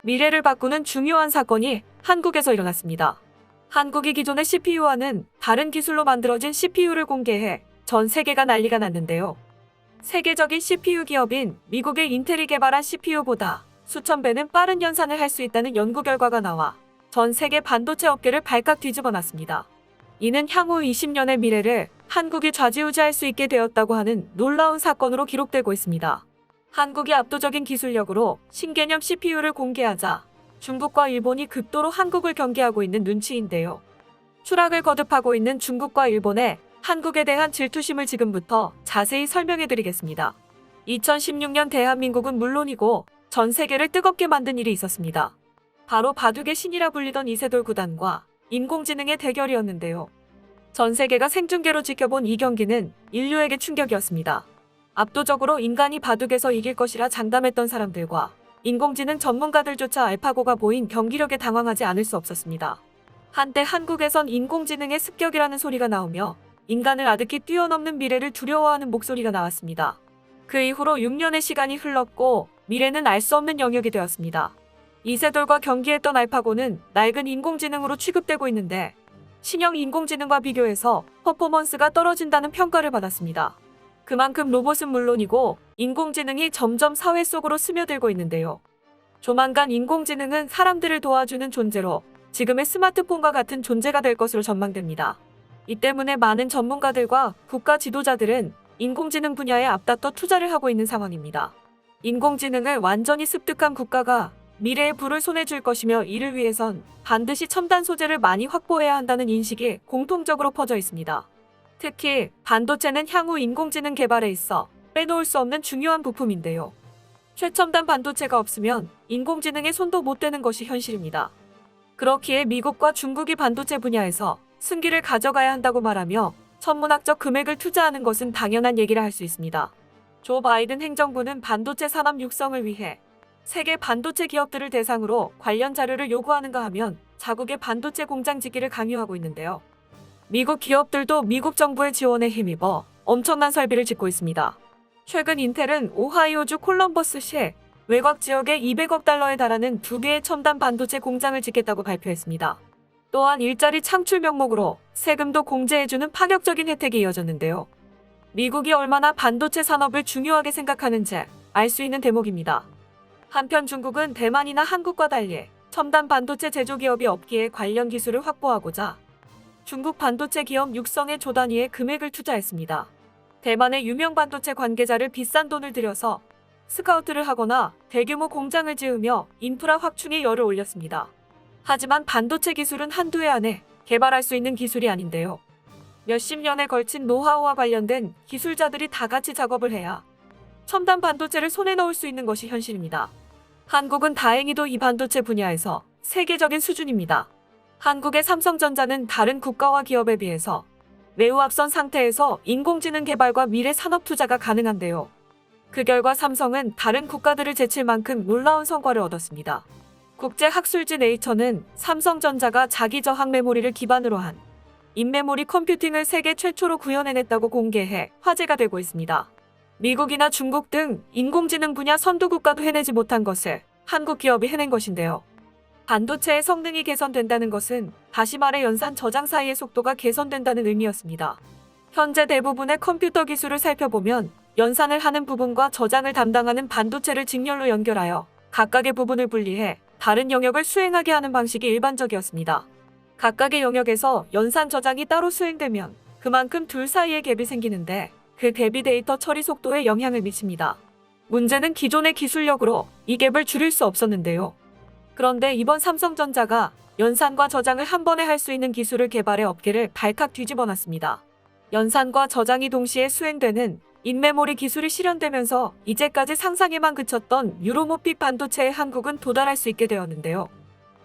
미래를 바꾸는 중요한 사건이 한국에서 일어났습니다. 한국이 기존의 CPU와는 다른 기술로 만들어진 CPU를 공개해 전 세계가 난리가 났는데요. 세계적인 CPU 기업인 미국의 인텔이 개발한 CPU보다 수천 배는 빠른 연산을 할 수 있다는 연구 결과가 나와 전 세계 반도체 업계를 발칵 뒤집어 놨습니다. 이는 향후 20년의 미래를 한국이 좌지우지할 수 있게 되었다고 하는 놀라운 사건으로 기록되고 있습니다. 한국이 압도적인 기술력으로 신개념 CPU를 공개하자 중국과 일본이 극도로 한국을 경계하고 있는 눈치인데요. 추락을 거듭하고 있는 중국과 일본의 한국에 대한 질투심을 지금부터 자세히 설명해드리겠습니다. 2016년 대한민국은 물론이고 전 세계를 뜨겁게 만든 일이 있었습니다. 바로 바둑의 신이라 불리던 이세돌 구단과 인공지능의 대결이었는데요. 전 세계가 생중계로 지켜본 이 경기는 인류에게 충격이었습니다. 압도적으로 인간이 바둑에서 이길 것이라 장담했던 사람들과 인공지능 전문가들조차 알파고가 보인 경기력에 당황하지 않을 수 없었습니다. 한때 한국에선 인공지능의 습격이라는 소리가 나오며 인간을 아득히 뛰어넘는 미래를 두려워하는 목소리가 나왔습니다. 그 이후로 6년의 시간이 흘렀고 미래는 알 수 없는 영역이 되었습니다. 이세돌과 경기했던 알파고는 낡은 인공지능으로 취급되고 있는데 신형 인공지능과 비교해서 퍼포먼스가 떨어진다는 평가를 받았습니다. 그만큼 로봇은 물론이고 인공지능이 점점 사회 속으로 스며들고 있는데요. 조만간 인공지능은 사람들을 도와주는 존재로 지금의 스마트폰과 같은 존재가 될 것으로 전망됩니다. 이 때문에 많은 전문가들과 국가 지도자들은 인공지능 분야에 앞다퉈 투자를 하고 있는 상황입니다. 인공지능을 완전히 습득한 국가가 미래의 불을 손에 쥘 것이며 이를 위해선 반드시 첨단 소재를 많이 확보해야 한다는 인식이 공통적으로 퍼져 있습니다. 특히 반도체는 향후 인공지능 개발에 있어 빼놓을 수 없는 중요한 부품인데요. 최첨단 반도체가 없으면 인공지능의 손도 못 대는 것이 현실입니다. 그렇기에 미국과 중국이 반도체 분야에서 승기를 가져가야 한다고 말하며 천문학적 금액을 투자하는 것은 당연한 얘기라 할 수 있습니다. 조 바이든 행정부는 반도체 산업 육성을 위해 세계 반도체 기업들을 대상으로 관련 자료를 요구하는가 하면 자국의 반도체 공장 짓기를 강요하고 있는데요. 미국 기업들도 미국 정부의 지원에 힘입어 엄청난 설비를 짓고 있습니다. 최근 인텔은 오하이오주 콜럼버스시에 외곽 지역에 200억 달러에 달하는 2개의 첨단 반도체 공장을 짓겠다고 발표했습니다. 또한 일자리 창출 명목으로 세금도 공제해주는 파격적인 혜택이 이어졌는데요. 미국이 얼마나 반도체 산업을 중요하게 생각하는지 알 수 있는 대목입니다. 한편 중국은 대만이나 한국과 달리 첨단 반도체 제조기업이 없기에 관련 기술을 확보하고자 중국 반도체 기업 육성에 조 단위의 금액을 투자했습니다. 대만의 유명 반도체 관계자를 비싼 돈을 들여서 스카우트를 하거나 대규모 공장을 지으며 인프라 확충에 열을 올렸습니다. 하지만 반도체 기술은 한두 해 안에 개발할 수 있는 기술이 아닌데요. 몇십 년에 걸친 노하우와 관련된 기술자들이 다 같이 작업을 해야 첨단 반도체를 손에 넣을 수 있는 것이 현실입니다. 한국은 다행히도 이 반도체 분야에서 세계적인 수준입니다. 한국의 삼성전자는 다른 국가와 기업에 비해서 매우 앞선 상태에서 인공지능 개발과 미래 산업 투자가 가능한데요. 그 결과 삼성은 다른 국가들을 제칠 만큼 놀라운 성과를 얻었습니다. 국제학술지 네이처는 삼성전자가 자기 저항 메모리를 기반으로 한 인메모리 컴퓨팅을 세계 최초로 구현해냈다고 공개해 화제가 되고 있습니다. 미국이나 중국 등 인공지능 분야 선두 국가도 해내지 못한 것을 한국 기업이 해낸 것인데요. 반도체의 성능이 개선된다는 것은 다시 말해 연산 저장 사이의 속도가 개선된다는 의미였습니다. 현재 대부분의 컴퓨터 기술을 살펴보면 연산을 하는 부분과 저장을 담당하는 반도체를 직렬로 연결하여 각각의 부분을 분리해 다른 영역을 수행하게 하는 방식이 일반적이었습니다. 각각의 영역에서 연산 저장이 따로 수행되면 그만큼 둘 사이에 갭이 생기는데 그 갭이 데이터 처리 속도에 영향을 미칩니다. 문제는 기존의 기술력으로 이 갭을 줄일 수 없었는데요. 그런데 이번 삼성전자가 연산과 저장을 한 번에 할 수 있는 기술을 개발해 업계를 발칵 뒤집어 놨습니다. 연산과 저장이 동시에 수행되는 인메모리 기술이 실현되면서 이제까지 상상에만 그쳤던 유로모픽 반도체에 한국은 도달할 수 있게 되었는데요.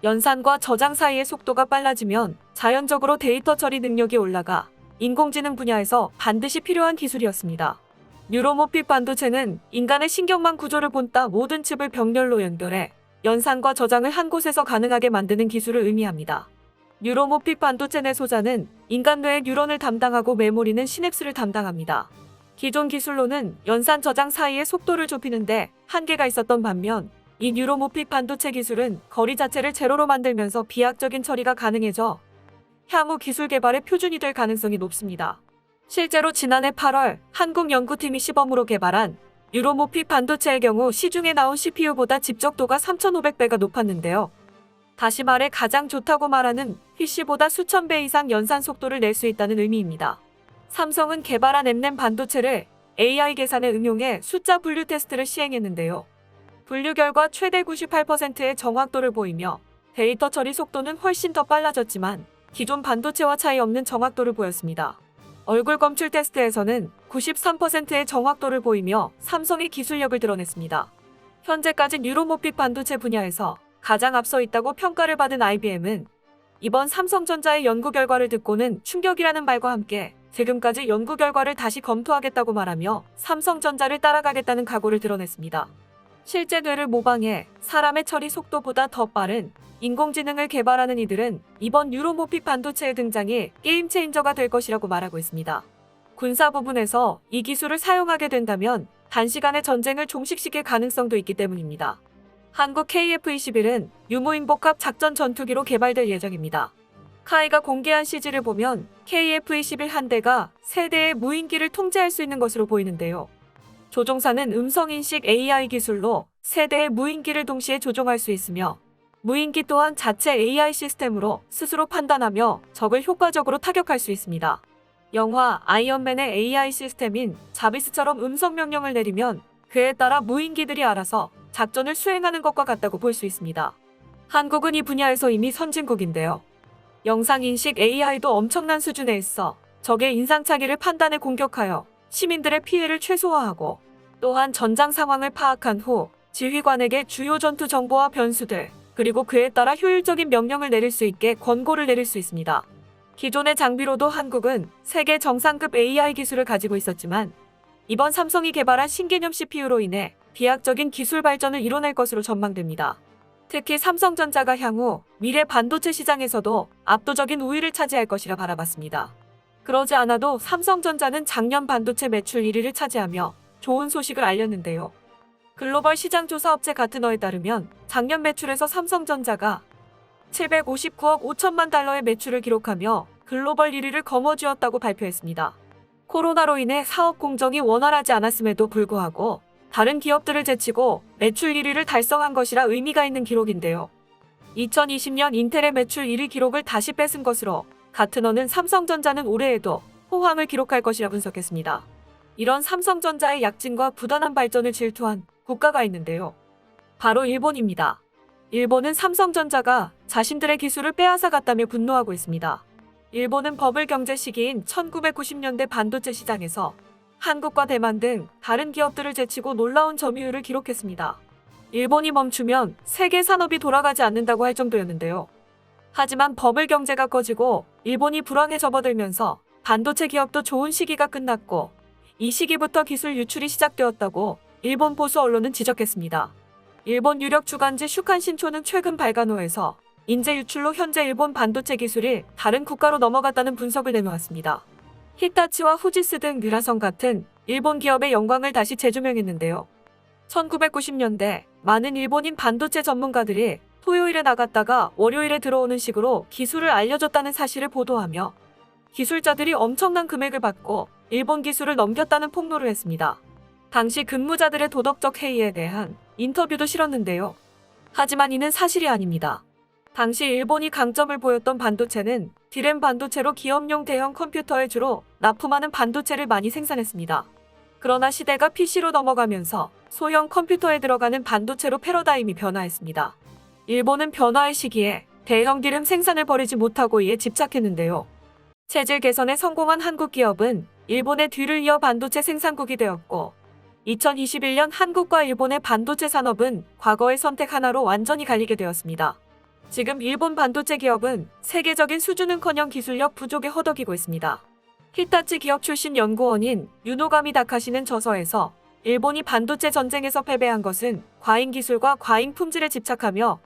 연산과 저장 사이의 속도가 빨라지면 자연적으로 데이터 처리 능력이 올라가 인공지능 분야에서 반드시 필요한 기술이었습니다. 뉴로모픽 반도체는 인간의 신경망 구조를 본따 모든 칩을 병렬로 연결해 연산과 저장을 한 곳에서 가능하게 만드는 기술을 의미합니다. 뉴로모픽 반도체 내 소자는 인간 뇌의 뉴런을 담당하고 메모리는 시냅스를 담당합니다. 기존 기술로는 연산 저장 사이의 속도를 좁히는데 한계가 있었던 반면 이 뉴로모픽 반도체 기술은 거리 자체를 제로로 만들면서 비약적인 처리가 가능해져 향후 기술 개발의 표준이 될 가능성이 높습니다. 실제로 지난해 8월 한국 연구팀이 시범으로 개발한 뉴로모픽 반도체의 경우 시중에 나온 CPU보다 집적도가 3,500배가 높았는데요. 다시 말해 가장 좋다고 말하는 PC보다 수천 배 이상 연산 속도를 낼 수 있다는 의미입니다. 삼성은 개발한 엠램 반도체를 AI 계산에 응용해 숫자 분류 테스트를 시행했는데요. 분류 결과 최대 98%의 정확도를 보이며 데이터 처리 속도는 훨씬 더 빨라졌지만 기존 반도체와 차이 없는 정확도를 보였습니다. 얼굴 검출 테스트에서는 93%의 정확도를 보이며 삼성의 기술력을 드러냈습니다. 현재까지 뉴로모픽 반도체 분야에서 가장 앞서 있다고 평가를 받은 IBM은 이번 삼성전자의 연구 결과를 듣고는 충격이라는 말과 함께 지금까지 연구 결과를 다시 검토하겠다고 말하며 삼성전자를 따라가겠다는 각오를 드러냈습니다. 실제 뇌를 모방해 사람의 처리 속도보다 더 빠른 인공지능을 개발하는 이들은 이번 뉴로모픽 반도체의 등장이 게임 체인저가 될 것이라고 말하고 있습니다. 군사 부분에서 이 기술을 사용하게 된다면 단시간에 전쟁을 종식시킬 가능성도 있기 때문입니다. 한국 KF-21은 유무인복합 작전 전투기로 개발될 예정입니다. 카이가 공개한 CG를 보면 KF-21 한 대가 세 대의 무인기를 통제할 수 있는 것으로 보이는데요. 조종사는 음성인식 AI 기술로 세 대의 무인기를 동시에 조종할 수 있으며 무인기 또한 자체 AI 시스템으로 스스로 판단하며 적을 효과적으로 타격할 수 있습니다. 영화 아이언맨의 AI 시스템인 자비스처럼 음성 명령을 내리면 그에 따라 무인기들이 알아서 작전을 수행하는 것과 같다고 볼 수 있습니다. 한국은 이 분야에서 이미 선진국인데요. 영상인식 AI도 엄청난 수준에 있어 적의 인상착의를 판단해 공격하여 시민들의 피해를 최소화하고 또한 전장 상황을 파악한 후 지휘관에게 주요 전투 정보와 변수들 그리고 그에 따라 효율적인 명령을 내릴 수 있게 권고를 내릴 수 있습니다. 기존의 장비로도 한국은 세계 정상급 AI 기술을 가지고 있었지만 이번 삼성이 개발한 신개념 CPU로 인해 비약적인 기술 발전을 이뤄낼 것으로 전망됩니다. 특히 삼성전자가 향후 미래 반도체 시장에서도 압도적인 우위를 차지할 것이라 바라봤습니다. 그러지 않아도 삼성전자는 작년 반도체 매출 1위를 차지하며 좋은 소식을 알렸는데요. 글로벌 시장조사 업체 가트너에 따르면 작년 매출에서 삼성전자가 759억 5천만 달러의 매출을 기록하며 글로벌 1위를 거머쥐었다고 발표했습니다. 코로나로 인해 사업 공정이 원활하지 않았음에도 불구하고 다른 기업들을 제치고 매출 1위를 달성한 것이라 의미가 있는 기록인데요. 2020년 인텔의 매출 1위 기록을 다시 뺏은 것으로 가트너는 삼성전자는 올해에도 호황을 기록할 것이라 분석했습니다. 이런 삼성전자의 약진과 부단한 발전을 질투한 국가가 있는데요. 바로 일본입니다. 일본은 삼성전자가 자신들의 기술을 빼앗아갔다며 분노하고 있습니다. 일본은 버블 경제 시기인 1990년대 반도체 시장에서 한국과 대만 등 다른 기업들을 제치고 놀라운 점유율을 기록했습니다. 일본이 멈추면 세계 산업이 돌아가지 않는다고 할 정도였는데요. 하지만 버블 경제가 꺼지고 일본이 불황에 접어들면서 반도체 기업도 좋은 시기가 끝났고 이 시기부터 기술 유출이 시작되었다고 일본 보수 언론은 지적했습니다. 일본 유력 주간지 슈칸신초는 최근 발간호에서 인재 유출로 현재 일본 반도체 기술이 다른 국가로 넘어갔다는 분석을 내놓았습니다. 히타치와 후지스 등 느라성 같은 일본 기업의 영광을 다시 재조명했는데요. 1990년대 많은 일본인 반도체 전문가들이 토요일에 나갔다가 월요일에 들어오는 식으로 기술을 알려줬다는 사실을 보도하며 기술자들이 엄청난 금액을 받고 일본 기술을 넘겼다는 폭로를 했습니다. 당시 근무자들의 도덕적 해이에 대한 인터뷰도 실었는데요. 하지만 이는 사실이 아닙니다. 당시 일본이 강점을 보였던 반도체는 D램 반도체로 기업용 대형 컴퓨터에 주로 납품하는 반도체를 많이 생산했습니다. 그러나 시대가 PC로 넘어가면서 소형 컴퓨터에 들어가는 반도체로 패러다임이 변화했습니다. 일본은 변화의 시기에 대형 D램 생산을 벌이지 못하고 이에 집착했는데요. 체질 개선에 성공한 한국 기업은 일본의 뒤를 이어 반도체 생산국이 되었고 2021년 한국과 일본의 반도체 산업은 과거의 선택 하나로 완전히 갈리게 되었습니다. 지금 일본 반도체 기업은 세계적인 수준은커녕 기술력 부족에 허덕이고 있습니다. 히타치 기업 출신 연구원인 유노가미 다카시는 저서에서 일본이 반도체 전쟁에서 패배한 것은 과잉 기술과 과잉 품질에 집착하며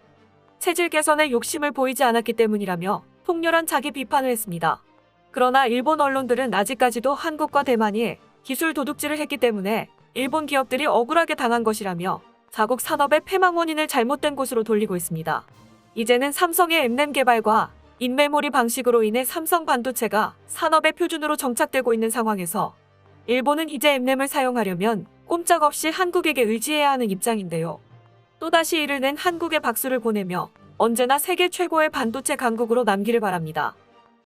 체질 개선에 욕심을 보이지 않았기 때문이라며 통렬한 자기 비판을 했습니다. 그러나 일본 언론들은 아직까지도 한국과 대만이 기술 도둑질을 했기 때문에 일본 기업들이 억울하게 당한 것이라며 자국 산업의 폐망 원인을 잘못된 곳으로 돌리고 있습니다. 이제는 삼성의 엠램 개발과 인메모리 방식으로 인해 삼성 반도체가 산업의 표준으로 정착되고 있는 상황에서 일본은 이제 엠램을 사용하려면 꼼짝없이 한국에게 의지해야 하는 입장인데요. 또다시 이를 낸 한국에 박수를 보내며 언제나 세계 최고의 반도체 강국으로 남기를 바랍니다.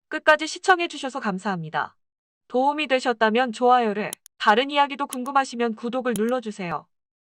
끝까지 시청해주셔서 감사합니다. 도움이 되셨다면 좋아요를, 다른 이야기도 궁금하시면 구독을 눌러주세요.